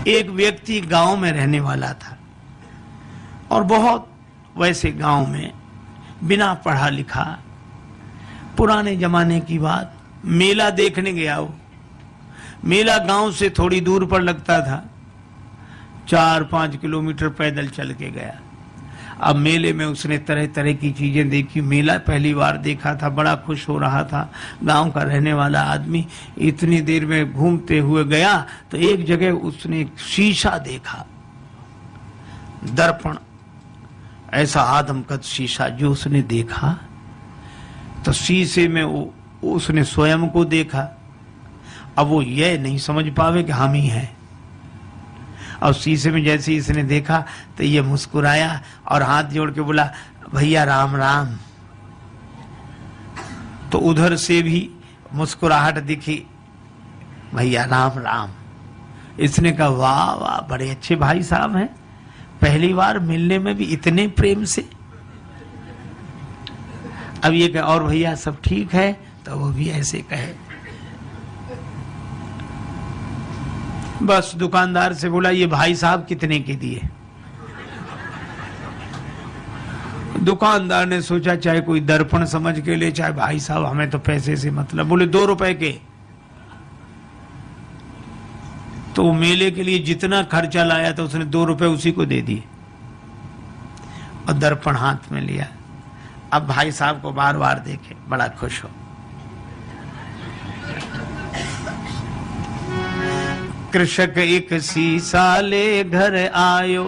एक व्यक्ति गांव में रहने वाला था और बहुत वैसे गांव में बिना पढ़ा लिखा, पुराने जमाने की बात, मेला देखने गया। वो मेला गांव से थोड़ी दूर पर लगता था, 4-5 किलोमीटर पैदल चल के गया। अब मेले में उसने तरह तरह की चीजें देखी। मेला पहली बार देखा था, बड़ा खुश हो रहा था। गांव का रहने वाला आदमी इतनी देर में घूमते हुए गया तो एक जगह उसने एक शीशा देखा, दर्पण, ऐसा आदमकद शीशा जो उसने देखा तो शीशे में उसने स्वयं को देखा। अब वो ये नहीं समझ पावे कि हम ही हैं। और शीशे में जैसे ही इसने देखा तो ये मुस्कुराया और हाथ जोड़ के बोला, भैया राम राम। तो उधर से भी मुस्कुराहट दिखी, भैया राम राम। इसने कहा, वाह वाह, बड़े अच्छे भाई साहब हैं, पहली बार मिलने में भी इतने प्रेम से। अब ये कहे, और भैया सब ठीक है? तो वो भी ऐसे कहे। बस दुकानदार से बोला, ये भाई साहब कितने के दिए? दुकानदार ने सोचा चाहे कोई दर्पण समझ के ले, चाहे भाई साहब, हमें तो पैसे से मतलब। बोले 2 रुपए के। तो मेले के लिए जितना खर्चा लाया था उसने 2 रुपए उसी को दे दिए और दर्पण हाथ में लिया। अब भाई साहब को बार बार देखे, बड़ा खुश हो। कृषक एक सीसा ले घर आयो,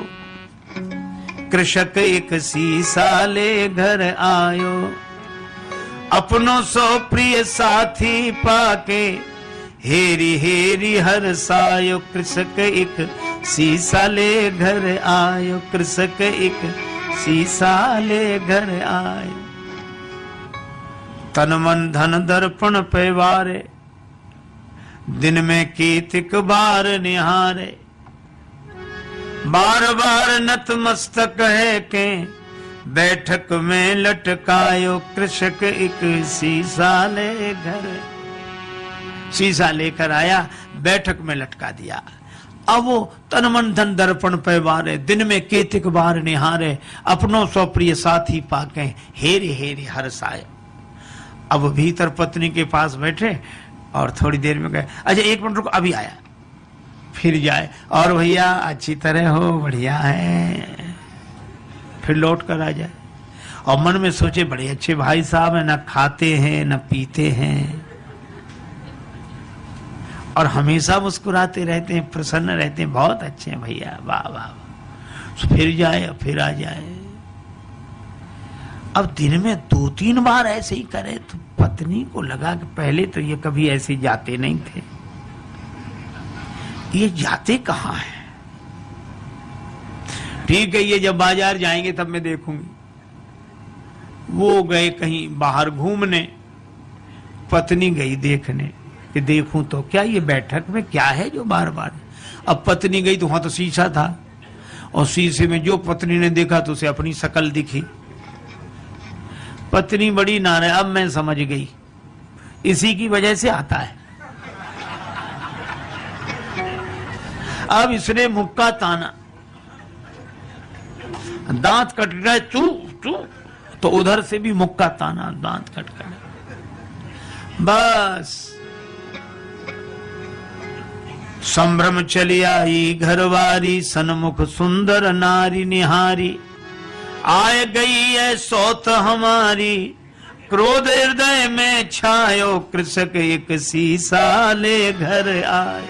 कृषक एक सीसा ले घर आयो, अपनों सो प्रिय साथी पाके हेरी हेरी हर सायो। कृषक एक सीसा ले घर आयो, कृषक एक सीसा ले घर आयो। तन मन धन दर्पण पैवारे, दिन में कीतिक बार निहारे। बार बार नतमस्तक है के बैठक में लटकायो। कृषक एक शीशा ले घर, शीशा लेकर आया, बैठक में लटका दिया। अब वो तन मन धन दर्पण पैवारे, दिन में कीतिक बार निहारे, अपनों सो प्रिय साथी पाके हेरे हेरे हर्षाय। अब भीतर पत्नी के पास बैठे और थोड़ी देर में गए, अच्छा 1 मिनट रुको, अभी आया। फिर जाए, और भैया अच्छी तरह हो, बढ़िया है। फिर लौट कर आ जाए और मन में सोचे, बड़े अच्छे भाई साहब हैं, ना खाते हैं ना पीते हैं और हमेशा मुस्कुराते रहते हैं, प्रसन्न रहते हैं, बहुत अच्छे हैं भैया, वाह वाह। फिर जाए और फिर आ जाए। अब दिन में 2-3 बार ऐसे ही करे तो पत्नी को लगा कि पहले तो ये कभी ऐसे जाते नहीं थे, ये जाते कहाँ हैं? ठीक है, ये जब बाजार जाएंगे तब मैं देखूंगी। वो गए कहीं बाहर घूमने, पत्नी गई देखने कि देखूं तो क्या ये बैठक में क्या है जो बार बार। अब पत्नी गई तो वहां तो शीशा था और शीशे में जो पत्नी ने देखा तो उसे अपनी शकल दिखी। पत्नी बड़ी नाराज, अब मैं समझ गई, इसी की वजह से आता है। अब इसने मुक्का ताना, दांत कट गए, चू चू, तो उधर से भी मुक्का ताना, दांत कट गए। बस संभ्रम चली आई घरवारी, सन्मुख सुंदर नारी निहारी। आए गई है सौत हमारी, क्रोध हृदय में छायो। कृषक एक शीशा ले घर आए।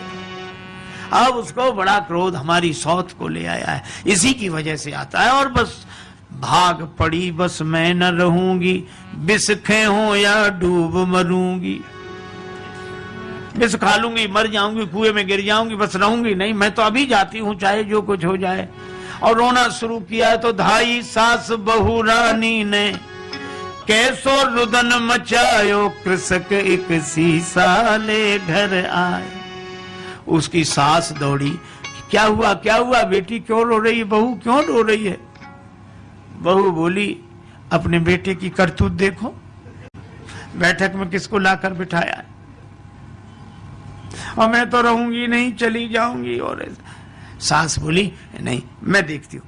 अब उसको बड़ा क्रोध हमारी सौत को ले आया है, इसी की वजह से आता है। और बस भाग पड़ी, बस मैं न रहूंगी, विष हो या डूब मरूंगी। विष खा लूंगी, मर जाऊंगी, कुएं में गिर जाऊंगी, बस रहूंगी नहीं, मैं तो अभी जाती हूं, चाहे जो कुछ हो जाए। और रोना शुरू किया तो धाई सास बहू रानी ने कैसो रुदन मचायो। कृषक एक शीशा ले घर आए। उसकी सास दौड़ी, क्या हुआ क्या हुआ, बेटी क्यों रो रही है, बहू क्यों रो रही है? बहू बोली, अपने बेटे की करतूत देखो, बैठक में किसको लाकर बिठाया, और मैं तो रहूंगी नहीं, चली जाऊंगी। और सास बोली नहीं मैं देखती हूँ।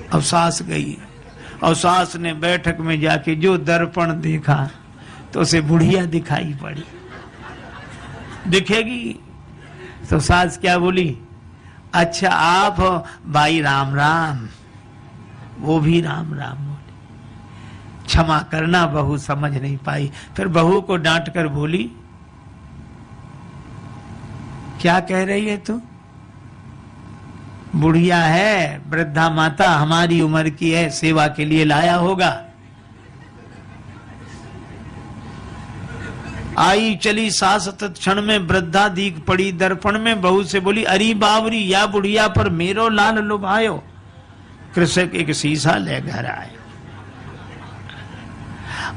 अब सास गई और सास ने बैठक में जाके जो दर्पण देखा तो उसे बुढ़िया दिखाई पड़ी। दिखेगी तो सास क्या बोली, अच्छा आप भाई राम राम। वो भी राम राम बोली। क्षमा करना बहू समझ नहीं पाई। फिर बहू को डांट कर बोली, क्या कह रही है तू? बुढ़िया है, वृद्धा माता, हमारी उम्र की है, सेवा के लिए लाया होगा। आई चली सास तत्क्षण में वृद्धा दीख पड़ी दर्पण में। बहू से बोली, अरी बावरी या बुढ़िया पर मेरो लाल लुभायो। कृषक एक शीशा ले घर आए।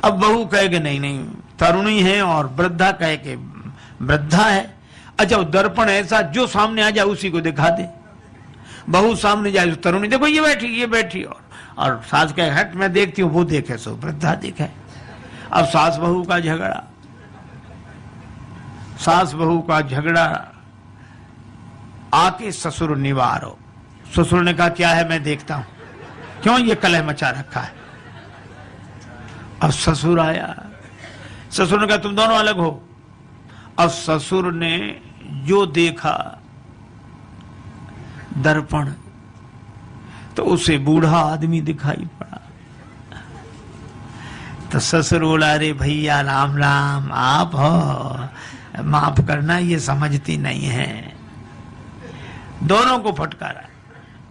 अब बहू कहे कि नहीं तरुणी है और वृद्धा कहे कि वृद्धा है। अच्छा दर्पण ऐसा जो सामने आ जाए उसी को दिखा दे। बहू सामने जाए तो तरुणी देखो ये बैठी और सास कहे हट मैं देखती हूँ, वो देखे सो वृद्धा दिखे। अब सास बहू का झगड़ा आके ससुर निवारो। ससुर ने कहा क्या है मैं देखता हूं, क्यों ये कलह मचा रखा है। अब ससुर आया, ससुर ने कहा तुम दोनों अलग हो। अब ससुर ने जो देखा दर्पण तो उसे बूढ़ा आदमी दिखाई पड़ा। तो ससुर बोला, अरे भैया राम राम, आप हो, माफ करना ये समझती नहीं है। दोनों को फटकारा।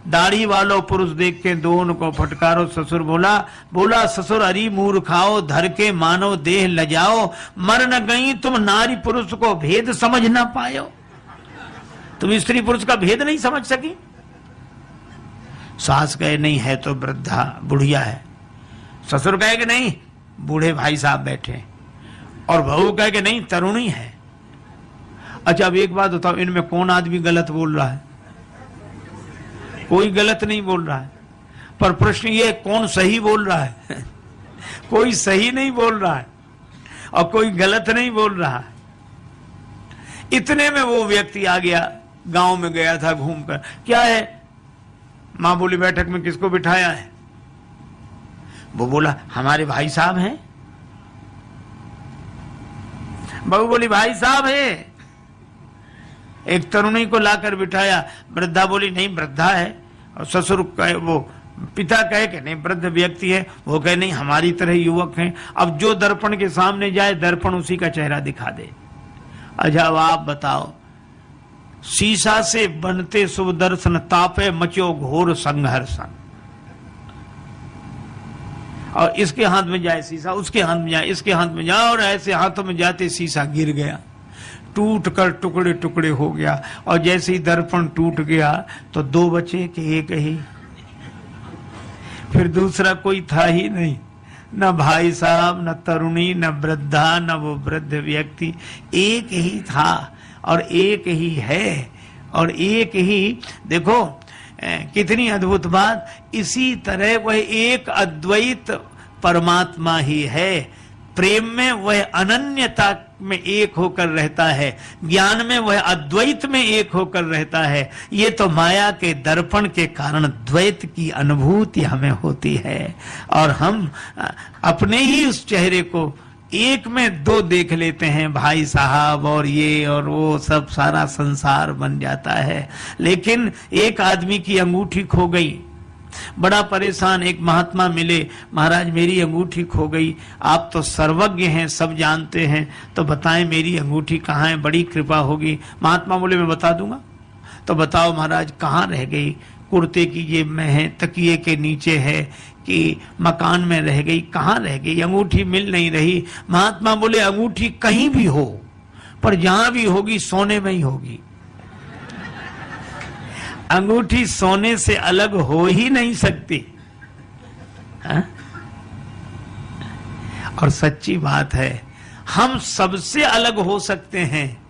दाढ़ी वालों पुरुष देख के दोनों को फटकारो। ससुर बोला ससुर अरी मूर्खाओ, धर के मानो देह लजाओ, मर न गई तुम नारी पुरुष को भेद समझ ना पायो। तुम स्त्री पुरुष का भेद नहीं समझ सकी। सास कहे नहीं है तो वृद्धा बुढ़िया है। ससुर कहे कि नहीं बूढ़े भाई साहब बैठे, और बहू कहे कि नहीं तरुणी है। अच्छा अब एक बात बताओ, इनमें कौन आदमी गलत बोल रहा है? कोई गलत नहीं बोल रहा है, पर प्रश्न ये कौन सही बोल रहा है? कोई सही नहीं बोल रहा है और कोई गलत नहीं बोल रहा है। इतने में वो व्यक्ति आ गया, गांव में गया था घूमकर। क्या है? मां बोली बैठक में किसको बिठाया है? वो बोला हमारे भाई साहब हैं। बहू बोली भाई साहब है। एक तरुणी को लाकर बिठाया। वृद्धा बोली नहीं वृद्धा है। और ससुर कहे, वो पिता कहे कि नहीं वृद्ध व्यक्ति है। वो कहे नहीं हमारी तरह युवक हैं। अब जो दर्पण के सामने जाए दर्पण उसी का चेहरा दिखा दे। अच्छा अब आप बताओ, शीशा से बनते शुभ दर्शन, तापे मचो घोर संघर्षण। और इसके हाथ में जाए शीशा, उसके हाथ में जाए, इसके हाथ में जाए, और ऐसे हाथों में जाते शीशा गिर गया, टूट कर टुकड़े टुकड़े हो गया। और जैसे ही दर्पण टूट गया तो दो बचे कि एक ही। फिर दूसरा कोई था ही नहीं, न भाई साहब, न तरुणी, न वृद्धा, न वो वृद्ध व्यक्ति। एक ही था और एक ही है और एक ही। देखो कितनी अद्भुत बात। इसी तरह वह एक अद्वैत परमात्मा ही है। प्रेम में वह अनन्यता में एक होकर रहता है, ज्ञान में वह अद्वैत में एक होकर रहता है। ये तो माया के दर्पण के कारण द्वैत की अनुभूति हमें होती है और हम अपने ही उस चेहरे को एक में दो देख लेते हैं, भाई साहब और ये और वो, सब सारा संसार बन जाता है। लेकिन एक आदमी की अंगूठी खो गई, बड़ा परेशान। एक महात्मा मिले, महाराज मेरी अंगूठी खो गई, आप तो सर्वज्ञ हैं, सब जानते हैं, तो बताएं मेरी अंगूठी कहाँ है, बड़ी कृपा होगी। महात्मा बोले मैं बता दूंगा। तो बताओ महाराज कहाँ रह गई? कुर्ते की जेब में है, तकिए के नीचे है, कि मकान में रह गई, कहाँ रह गई? अंगूठी मिल नहीं रही। महात्मा बोले अंगूठी कहीं भी हो, पर जहां भी होगी सोने में ही होगी। अंगूठी सोने से अलग हो ही नहीं सकती। हा? और सच्ची बात है, हम सबसे अलग हो सकते हैं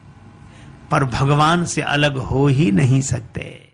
पर भगवान से अलग हो ही नहीं सकते।